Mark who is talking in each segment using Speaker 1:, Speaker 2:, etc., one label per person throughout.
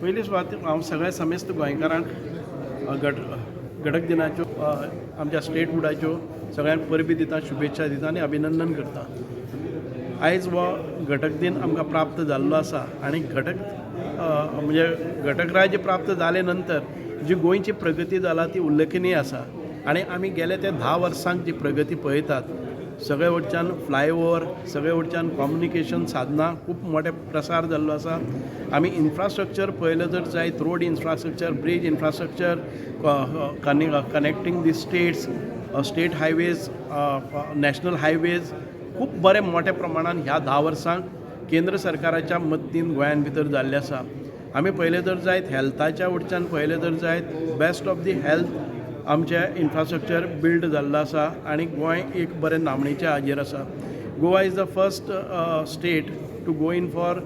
Speaker 1: पयली सुवात हांव सगळ्या समेस्त गोंयकारांक घटक दिनाच्यो आमच्या स्टेट फुडाच्यो सगळ्यांक परबी दिता, शुभेच्छा दिता आनी अभिनंदन करता. आयज हो घटक दिन आमकां प्राप्त जाल्लो आसा आनी म्हणजे घटक राज्य प्राप्त जाले नंतर जी गोंयची प्रगती जाला ती उल्लेखनीय आसा. आनी आमी गेले ते 10 वर्सांक जी प्रगती पळयतात, सगळे वटच्यान फ्लायओवर, सगळे वटच्यान कम्युनिकेशन साधनां खूब मोठे प्रसार जाल्लो आसा. आमी इन्फ्रास्ट्रक्चर पळयलें जर जायत, road infrastructure, bridge infrastructure, connecting the states, state highways, national highways खूब बरे मोठ्या प्रमाणान ह्या 10 वर्सांक केंद्र सरकाराच्या मदतीन गोंयान भितर जाल्ले आसा. आमी पळयलें जर जायत हेल्थाच्या वटच्यान पळयलें जर जायत बेस्ट ऑफ दी हेल्थ आमचें इन्फ्रास्ट्रक्चर बिल्ड जाल्लो आसा आनी गोंय एक बरें नामणेच्या हाजेर आसा. Goa is the first state to go in for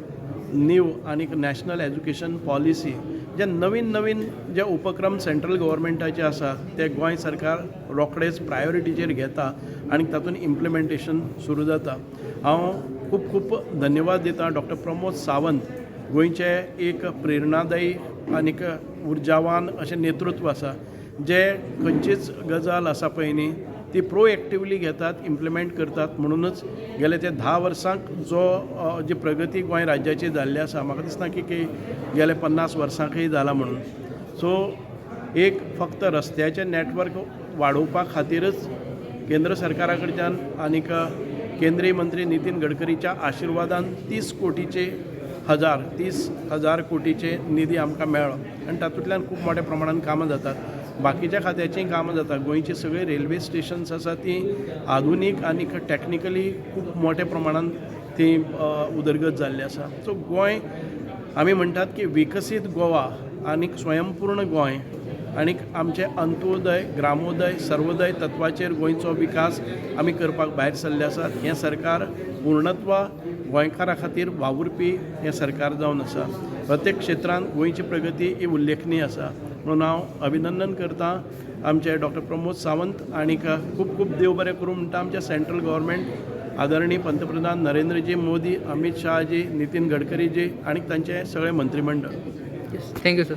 Speaker 1: new आनी नॅशनल एज्युकेशन पॉलिसी. जे नवीन जे उपक्रम सेंट्रल गव्हर्मेंटाचे आसा ते गोंय सरकार रोखडेच प्रायोरिटीचेर घेता आनी तातूंत इम्प्लिमेंटेशन सुरू जाता. हांव खूब खूब धन्यवाद दिता डॉक्टर प्रमोद सावंत, गोंयचे एक प्रेरणादायी आनीक उर्जावान अशें नेतृत्व आसा, जे खंयचीच गजाल आसा पळय न्ही ती प्रोएक्टिवली घेतात, इम्प्लिमेंट करतात. म्हणूनच गेले ते 10 वर्सांक जी प्रगती गोंय राज्याची जाल्ली आसा, म्हाका दिसना की गेले 50 वर्सांकय जाला म्हणून. सो एक फक्त रस्त्याचें नेटवर्क वाडोवपा खातीरच केंद्र सरकारा कडच्यान आनीक केंद्रीय मंत्री नितीन गडकरीच्या आशिर्वादान 30 हजार कोटीचे निधी आमकां मेळ्ळो आनी तातूंतल्यान खूब मोठ्या प्रमाणान कामां जातात. बाकीच्या खात्याचीं कामां जाता. गोंयची सगळी रेल्वे स्टेशन्स आसा ती आधुनीक आनी टॅक्निकली खूब मोठ्या प्रमाणान ती उदरगत जाल्ली आसा. सो गोंय आमी म्हणटात की विकसीत गोवा आनीक स्वयंपूर्ण गोंय आनीक आमचे अंत्योदय, ग्रामोदय, सर्वोदय तत्वाचेर गोंयचो विकास आमी करपाक भायर सरले आसात. हें सरकार पूर्णत्वा गोंयकारा खातीर वावुरपी हें सरकार जावन आसा. प्रत्येक क्षेत्रांत गोंयची प्रगती ही उल्लेखनीय आसा. म्हणून हांव अभिनंदन करता आमचे डॉक्टर प्रमोद सावंत आनीक खूब खूब देव बरें करूं म्हणटा आमचे सेंट्रल गव्हर्मेंट आदरणीय पंतप्रधान नरेंद्रजी मोदी, अमित शाहजी, नितीन गडकरीजी आनीक तांचे सगळे मंत्रिमंडळ.
Speaker 2: Thank you sir.